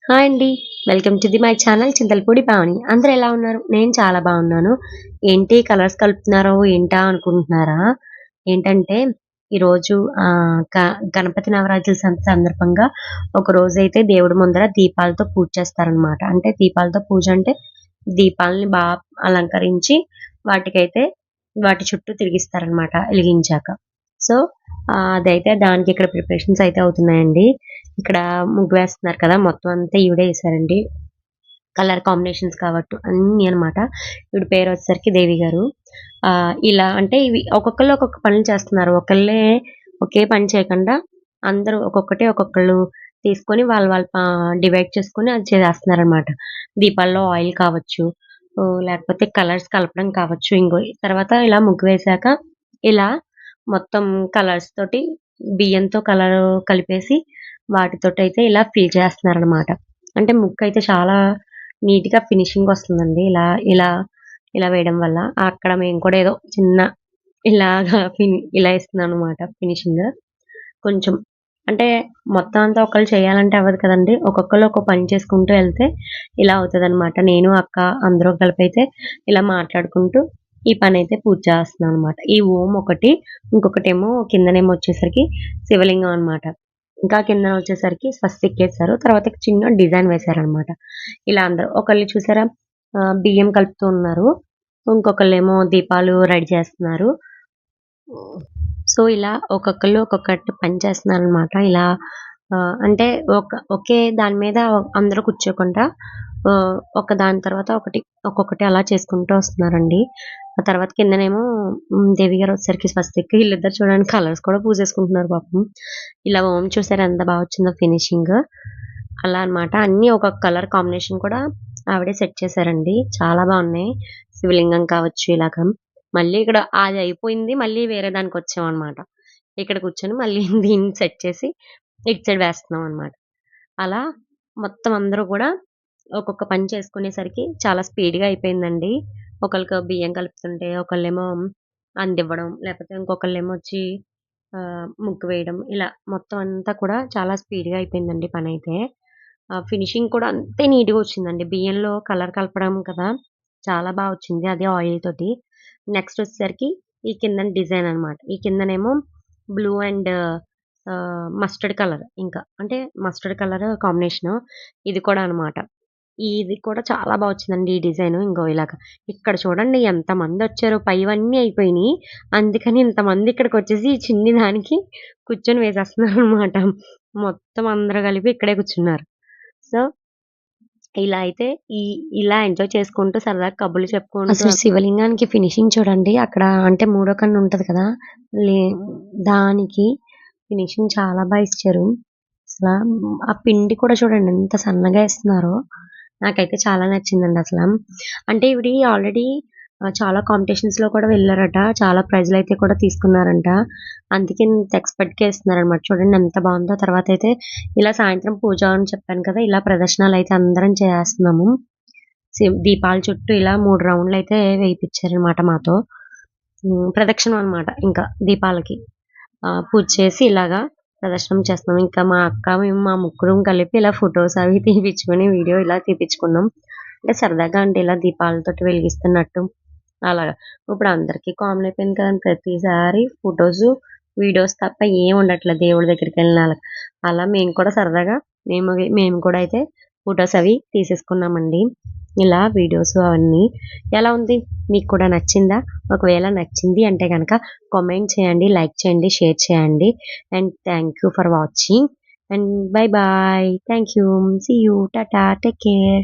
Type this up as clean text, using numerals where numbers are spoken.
Hi అండి. Welcome to my channel Chintalapudi Pavani. అందరూ ఎలా ఉన్నారు? నేను చాలా బాగున్నాను. ఏంటి కలర్స్ కలుపుతున్నారో ఏంటా అనుకుంటున్నారా? ఏంటంటే ఈరోజు గణపతి నవరాత్రుల సందర్భంగా ఒక రోజైతే దేవుడి ముందర దీపాలతో పూజ చేస్తారనమాట. అంటే దీపాలతో పూజ అంటే దీపాలని అలంకరించి వాటికైతే వాటి చుట్టూ తిరిగిస్తారనమాట ఎలిగించాక. సో, అదైతే దానికి ఇక్కడ ప్రిపరేషన్స్ అయితే అవుతున్నాయండి. ఇక్కడ ముగ్గు వేస్తున్నారు కదా! మొత్తం అంతా ఈవిడే ఏసారండి. కలర్ కాంబినేషన్స్ కావట్టు అన్నీ అనమాట. ఈవిడ పేరొచ్చేసరికి దేవి గారు. ఇలా అంటే ఇవి ఒక్కొక్కళ్ళు ఒక్కొక్క పనులు చేస్తున్నారు. ఒకళ్ళే ఒకే పని చేయకుండా అందరూ ఒక్కొక్కళ్ళు తీసుకొని వాళ్ళ డివైడ్ చేసుకొని అది చేసేస్తున్నారనమాట. దీపాల్లో ఆయిల్ కావచ్చు, లేకపోతే కలర్స్ కలపడం కావచ్చు. తర్వాత ఇలా ముగ్గు వేశాక ఇలా మొత్తం కలర్స్ తోటి బియ్యంతో కలరు కలిపేసి వాటితోటైతే ఇలా ఫిల్ చేస్తున్నారనమాట. అంటే ముగ్గయితే చాలా నీట్‌గా ఫినిషింగ్ వస్తుందండి. ఇలా ఇలా ఇలా వేయడం వల్ల. అక్కడ మేము కూడా ఏదో చిన్న ఇలాగా ఇలా ఇస్తున్నాననమాట ఫినిషింగ్. కొంచెం అంటే మొత్తం అంతా ఒకళ్ళు చేయాలంటే అవ్వదు కదండీ! ఒక్కొక్కళ్ళు ఒక్కో పని చేసుకుంటూ ఎళ్తే ఇలా అవుతదనమాట. నేను, అక్క అందరం కలిపైతే ఇలా మాట్లాడుకుంటూ ఈ పనైతే పూర్తి చేస్తున్నామనమాట. ఈ ఓం ఒకటి, ఇంకొకటేమో కిందనేమో వచ్చేసరికి శివలింగం అనమాట. ఇంకా కిందన వచ్చేసరికి స్వస్తికేశారు. తర్వాత చిన్న డిజైన్ వేశారనమాట. ఇలా అందరూ ఒకళ్ళు చూసారా బియ్యం కలుపుతూ ఉన్నారు. ఇంకొకళ్ళేమో దీపాలు రెడీ చేస్తున్నారు. సో, ఇలా ఒక్కొక్కళ్ళు ఒక్కొక్కటి పని చేస్తున్నారనమాట. ఇలా అంటే ఒకే దాని మీద అందరూ కూర్చోకుండా ఒక దాని తర్వాత ఒకటి ఒక్కొక్కటి అలా చేసుకుంటూ వస్తున్నారండి. ఆ తర్వాత కిందనేమో దేవి గారు వచ్చేసరికి స్వస్తిక్ వీళ్ళిద్దరు చూడండి కలర్స్ కూడా పూసేసుకుంటున్నారు పాపం. ఇలా ఓం చూసారా ఎంత బాగా వచ్చిందో ఫినిషింగ్. అలా అనమాట. అన్నీ ఒక్కొక్క కలర్ కాంబినేషన్ కూడా ఆవిడే సెట్ చేశారండి. చాలా బాగున్నాయి. శివలింగం కావచ్చు ఇలాగ. మళ్ళీ ఇక్కడ అది అయిపోయింది. మళ్ళీ వేరే దానికొచ్చామనమాట. ఇక్కడ కూర్చొని మళ్ళీ దీన్ని సెట్ చేసి ఇటు సైడ్ వేస్తున్నాం అనమాట. అలా మొత్తం అందరూ కూడా ఒక్కొక్క పని చేసుకునేసరికి చాలా స్పీడ్‌గా అయిపోయిందండి. ఒకళ్ళకి బియ్యం కలుపుతుంటే, ఒకళ్ళేమో అందివ్వడం, లేకపోతే ఇంకొకళ్ళేమో వచ్చి ముగ్గు వేయడం. ఇలా మొత్తం అంతా కూడా చాలా స్పీడ్‌గా అయిపోయిందండి పనైతే. ఫినిషింగ్ కూడా అంతే నీట్‌గా వచ్చిందండి. బియ్యంలో కలర్ కలపడం కదా! చాలా బా వచ్చింది. అది ఆయిల్ తోటి. నెక్స్ట్ వచ్చేసరికి ఈ కిందన డిజైన్ అనమాట. ఈ కిందనేమో బ్లూ అండ్ మస్టర్డ్ కలర్ ఇంకా. అంటే మస్టర్డ్ కలర్ కాంబినేషను. ఇది కూడా అనమాట. ఇది కూడా చాలా బా వచ్చిందండి ఈ డిజైను. ఇంగో ఇలాగ. ఇక్కడ చూడండి ఎంతమందొచ్చారో పైవన్నీ అయిపోయినియి. అందుకని ఇంతమంది ఇక్కడికొచ్చేసి ఈ చిన్ని దానికి కూర్చొని వేసేస్తున్నారనమాట. మొత్తం అందరూ కలిపి ఇక్కడే కూర్చున్నారు. సో, ఇలా అయితే ఈ ఇలా ఎంజాయ్ చేసుకుంటూ సరదాగా కబుర్లు చెప్పుకుంటూ అసలు శివలింగానికి ఫినిషింగ్ చూడండి. అక్కడ అంటే మూడో కన్ను ఉంటది కదా! లే దానికి ఫినిషింగ్ చాలా బా ఇచ్చారు. అసల ఆ పిండి కూడా చూడండి ఎంత సన్నగా ఏస్తున్నారో. నాకైతే చాలా నచ్చిందండి అసల. అంటే ఈవిడ ఆల్రెడీ చాలా కాంపిటీషన్స్‌లో కూడా వెళ్లారట. చాలా ప్రైజ్‌లయితే కూడా తీసుకున్నారంట. అందుకే ఇంత ఎక్స్‌పెక్ట్‌గా ఇస్తున్నారనమాట. చూడండి ఎంత బావుందో. తర్వాతయితే ఇలా సాయంత్రం పూజ అని చెప్పాను కదా! ఇలా ప్రదర్శనలయితే అందరం చేస్తున్నాము. దీపాల చుట్టూ ఇలా 3 రౌండ్‌లయితే వేయిపిచ్చారనమాట మాతో. ప్రదక్షిణం అనమాట ఇంకా దీపాలకి. పూజ చేసి ఇలాగా ప్రదర్శనం చేస్తున్నాం. ఇంకా మా అక్క, మేము మా ముగ్గురం కలిపి ఇలా ఫోటోస్ అవి తీపిచ్చుకొని వీడియో ఇలా తీపిచ్చుకున్నాం. అంటే సరదాగా అంటే ఇలా దీపాలతోటి వెలిగిస్తున్నట్టు అలాగా. ఇప్పుడు అందరికీ కామన్ అయిపోయింది కదండీ! ప్రతిసారి ఫోటోసు, వీడియోస్ తప్ప ఏం ఉండట్లేదు దేవుడి దగ్గరికెళ్ళిన అలా మేము కూడా సరదాగా మేము కూడా అయితే ఫోటోస్ అవి తీసేసుకున్నామండి. ఇలా వీడియోస్ అవన్నీ. ఎలా ఉంది? మీకు కూడా నచ్చిందా? ఒకవేళ నచ్చింది అంటే గనక కామెంట్ చేయండి, లైక్ చేయండి, షేర్ చేయండి. And thank you for watching. And bye bye. Thank you. See you. Tata. Take care.